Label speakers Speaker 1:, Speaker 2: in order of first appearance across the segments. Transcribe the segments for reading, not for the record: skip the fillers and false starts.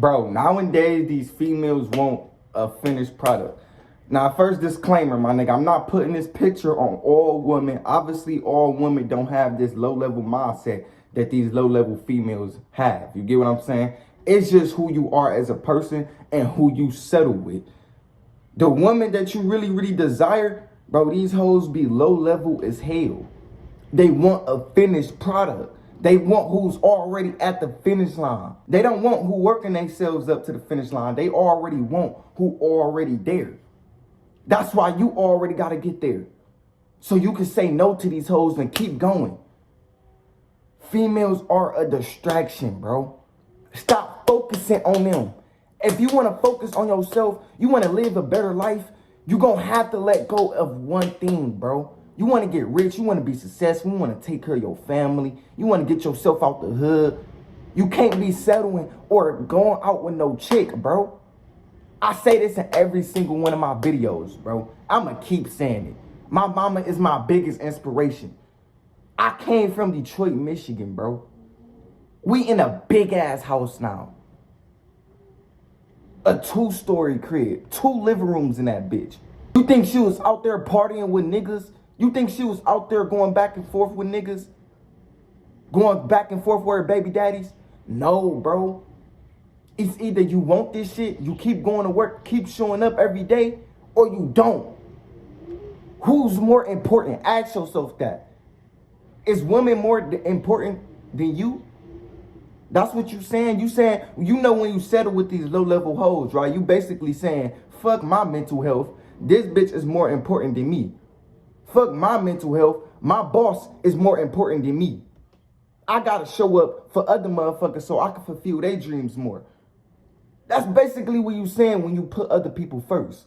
Speaker 1: Bro, nowadays these females want a finished product. Now, first disclaimer, my nigga, I'm not putting this picture on all women. Obviously, all women don't have this low-level mindset that these low-level females have. You get what I'm saying? It's just who you are as a person and who you settle with. The woman that you really, really desire, bro, these hoes be low-level as hell. They want a finished product. They want who's already at the finish line. They don't want who working themselves up to the finish line. They already want who already there. That's why you already got to get there. So you can say no to these hoes and keep going. Females are a distraction, bro. Stop focusing on them. If you want to focus on yourself, you want to live a better life, you're going to have to let go of one thing, bro. You want to get rich. You want to be successful. You want to take care of your family. You want to get yourself out the hood. You can't be settling or going out with no chick, bro. I say this in every single one of my videos, bro. I'm going to keep saying it. My mama is my biggest inspiration. I came from Detroit, Michigan, bro. We in a big-ass house now. A 2-story crib. 2 living rooms in that bitch. You think she was out there partying with niggas? You think she was out there going back and forth with niggas? Going back and forth with her baby daddies? No, bro. It's either you want this shit, you keep going to work, keep showing up every day, or you don't. Who's more important? Ask yourself that. Is women more important than you? That's what you saying. You saying, you know, when you settle with these low-level hoes, right? You basically saying, fuck my mental health. This bitch is more important than me. Fuck my mental health. My boss is more important than me. I gotta show up for other motherfuckers so I can fulfill their dreams more. That's basically what you saying when you put other people first.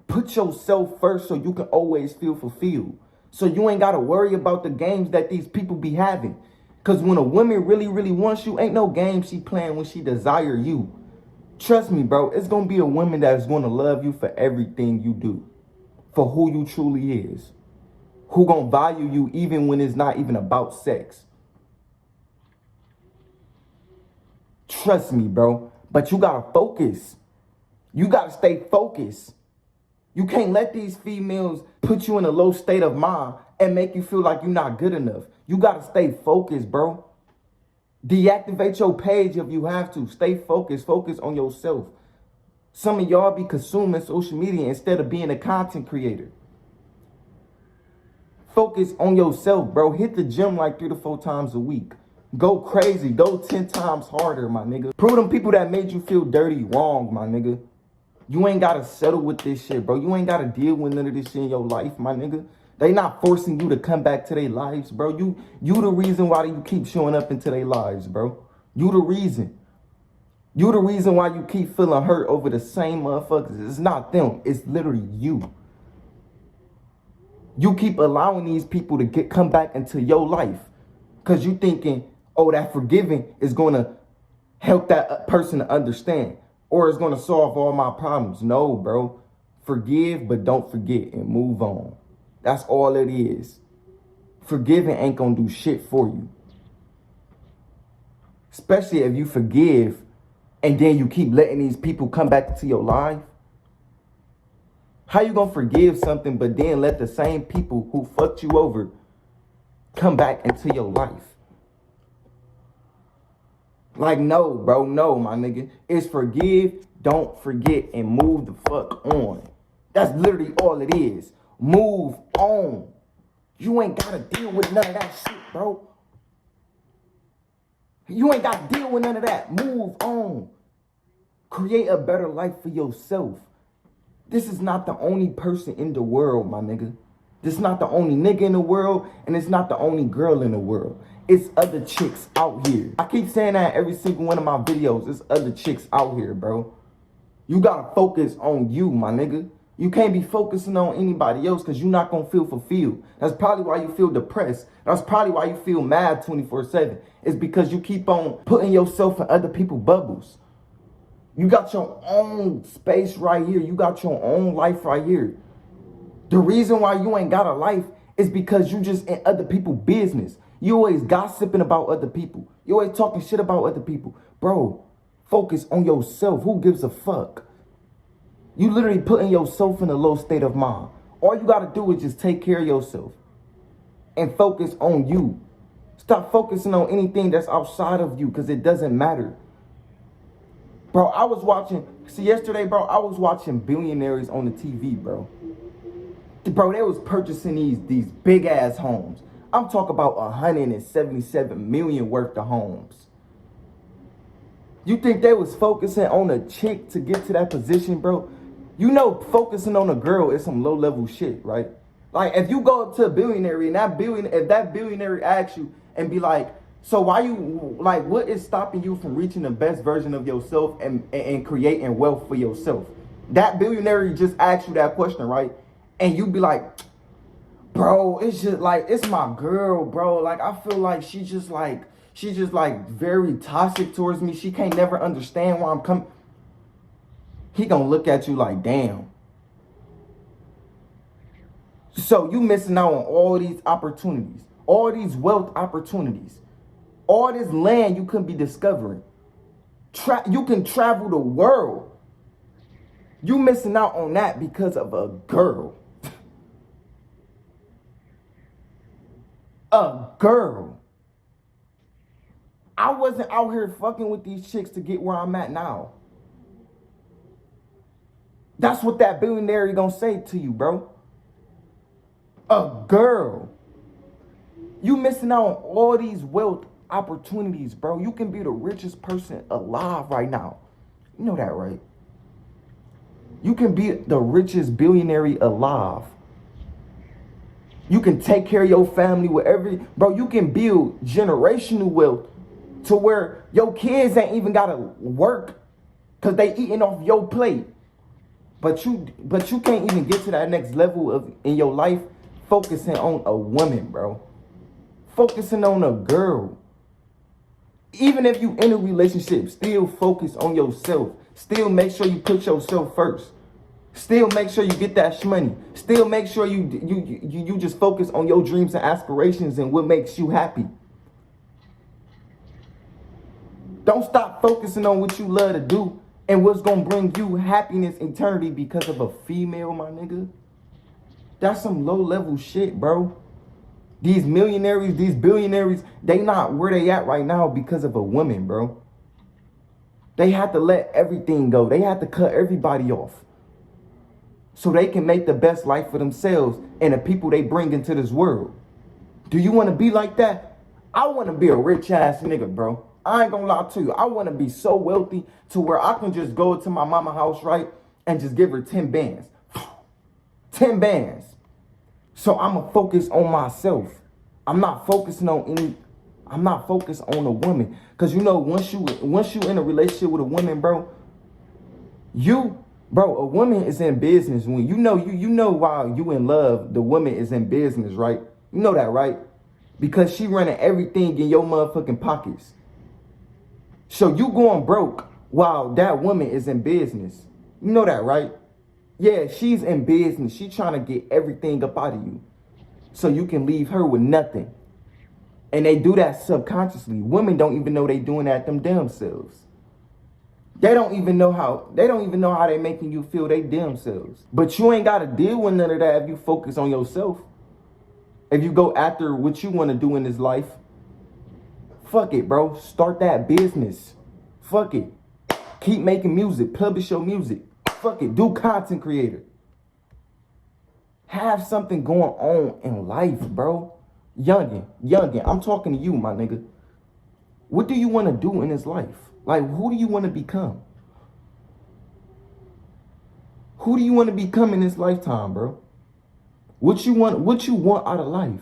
Speaker 1: Put yourself first so you can always feel fulfilled. So you ain't gotta worry about the games that these people be having. Cause when a woman really, really wants you, ain't no game she playing when she desire you. Trust me, bro, it's gonna be a woman that is gonna love you for everything you do. For who you truly is. Who gonna value you even when it's not even about sex. Trust me, bro. But you gotta focus. You gotta stay focused. You can't let these females put you in a low state of mind and make you feel like you're not good enough. You gotta stay focused, bro. Deactivate your page if you have to. Stay focused. Focus on yourself. Some of y'all be consuming social media instead of being a content creator. Focus on yourself, bro. Hit the gym like 3 to 4 times a week. Go crazy. Go 10 times harder, my nigga. Prove them people that made you feel dirty wrong, my nigga. You ain't got to settle with this shit, bro. You ain't got to deal with none of this shit in your life, my nigga. They not forcing you to come back to their lives, bro. You the reason why you keep showing up into their lives, bro. You the reason. You the reason why you keep feeling hurt over the same motherfuckers. It's not them. It's literally you. You keep allowing these people to come back into your life because you thinking, oh, that forgiving is going to help that person to understand or it's going to solve all my problems. No, bro. Forgive, but don't forget and move on. That's all it is. Forgiving ain't going to do shit for you. Especially if you forgive and then you keep letting these people come back into your life. How you gonna forgive something but then let the same people who fucked you over come back into your life? Like, no, bro, no, my nigga. It's forgive, don't forget, and move the fuck on. That's literally all it is. Move on. You ain't gotta deal with none of that shit, bro. You ain't gotta deal with none of that. Move on. Create a better life for yourself. This is not the only person in the world, my nigga. This is not the only nigga in the world, and it's not the only girl in the world. It's other chicks out here. I keep saying that in every single one of my videos. It's other chicks out here, bro. You gotta focus on you, my nigga. You can't be focusing on anybody else because you're not gonna feel fulfilled. That's probably why you feel depressed. That's probably why you feel mad 24/7. It's because you keep on putting yourself in other people's bubbles. You got your own space right here. You got your own life right here. The reason why you ain't got a life is because you just in other people's business. You always gossiping about other people. You always talking shit about other people. Bro, Focus on yourself. Who gives a fuck? You literally putting yourself in a low state of mind. All you gotta do is just take care of yourself and focus on you. Stop focusing on anything that's outside of you because it doesn't matter. Bro, yesterday, bro, I was watching billionaires on the TV, bro. Bro, they was purchasing these big ass homes. I'm talking about 177 million worth of homes. You think they was focusing on a chick to get to that position, bro? You know, focusing on a girl is some low level shit, right? Like, if you go up to a billionaire and if that billionaire asks you and be like, so why you, like, what is stopping you from reaching the best version of yourself and creating wealth for yourself? That billionaire just asked you that question, right? And you be like, bro, it's just like, it's my girl, bro. Like, I feel like she's just like very toxic towards me. She can't never understand why I'm coming. He gonna look at you like, damn. So you missing out on all these opportunities, all these wealth opportunities, all this land you could be discovering. You can travel the world. You missing out on that because of a girl. A girl. I wasn't out here fucking with these chicks to get where I'm at now. That's what that billionaire gonna say to you, bro. A girl. You missing out on all these wealth opportunities, bro. You can be the richest person alive right now. You know that, right? You can be the richest billionaire alive. You can take care of your family with bro, you can build generational wealth to where your kids ain't even gotta work because they eating off your plate. But you can't even get to that next level in your life focusing on a woman, bro. Focusing on a girl. Even if you in a relationship, still focus on yourself. Still make sure you put yourself first. Still make sure you get that money. Still make sure you just focus on your dreams and aspirations and what makes you happy. Don't stop focusing on what you love to do and what's gonna bring you happiness eternity because of a female, my nigga. That's some low level shit, bro. These millionaires, these billionaires, they not where they at right now because of a woman, bro. They have to let everything go. They have to cut everybody off so they can make the best life for themselves and the people they bring into this world. Do you want to be like that? I want to be a rich ass nigga, bro. I ain't gonna lie to you. I want to be so wealthy to where I can just go to my mama house, right, and just give her 10 bands. 10 bands. So I'm going to focus on myself. I'm not focusing on a woman. Because, you know, once you in a relationship with a woman, bro, a woman is in business. When you know while you in love, the woman is in business, right? You know that, right? Because she running everything in your motherfucking pockets. So you going broke while that woman is in business. You know that, right? Yeah, she's in business. She trying to get everything up out of you so you can leave her with nothing. And they do that subconsciously. Women don't even know they doing that them damn selves. They don't even know how they making you feel they damn selves. But you ain't got to deal with none of that if you focus on yourself. If you go after what you want to do in this life. Fuck it, bro. Start that business. Fuck it. Keep making music. Publish your music. Fuck it. Do content creator. Have something going on in life, bro. Youngin. I'm talking to you, my nigga. What do you want to do in this life? Like, who do you want to become? Who do you want to become in this lifetime, bro? What you want out of life?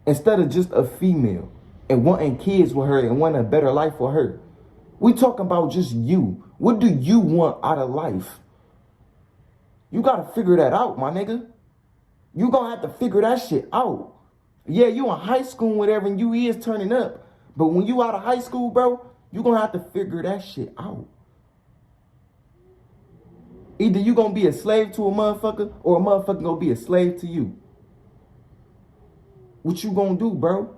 Speaker 1: Instead of just a female and wanting kids with her and wanting a better life for her. We talking about just you. What do you want out of life? You got to figure that out, my nigga. You gonna have to figure that shit out. Yeah, you in high school and whatever, and you is turning up. But when you out of high school, bro, you gonna have to figure that shit out. Either you gonna be a slave to a motherfucker or a motherfucker gonna be a slave to you. What you gonna do, bro?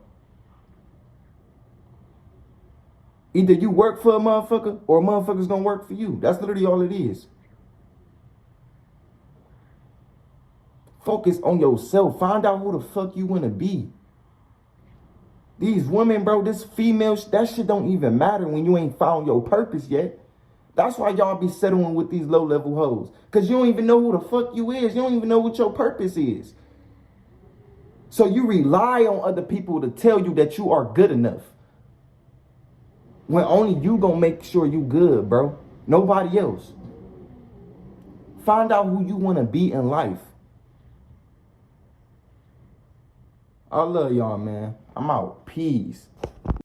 Speaker 1: Either you work for a motherfucker or a motherfucker's gonna work for you. That's literally all it is. Focus on yourself. Find out who the fuck you wanna be. These women, bro, this female, that shit don't even matter when you ain't found your purpose yet. That's why y'all be settling with these low-level hoes. Because you don't even know who the fuck you is. You don't even know what your purpose is. So you rely on other people to tell you that you are good enough. When only you gonna make sure you good, bro. Nobody else. Find out who you want to be in life. I love y'all, man. I'm out. Peace.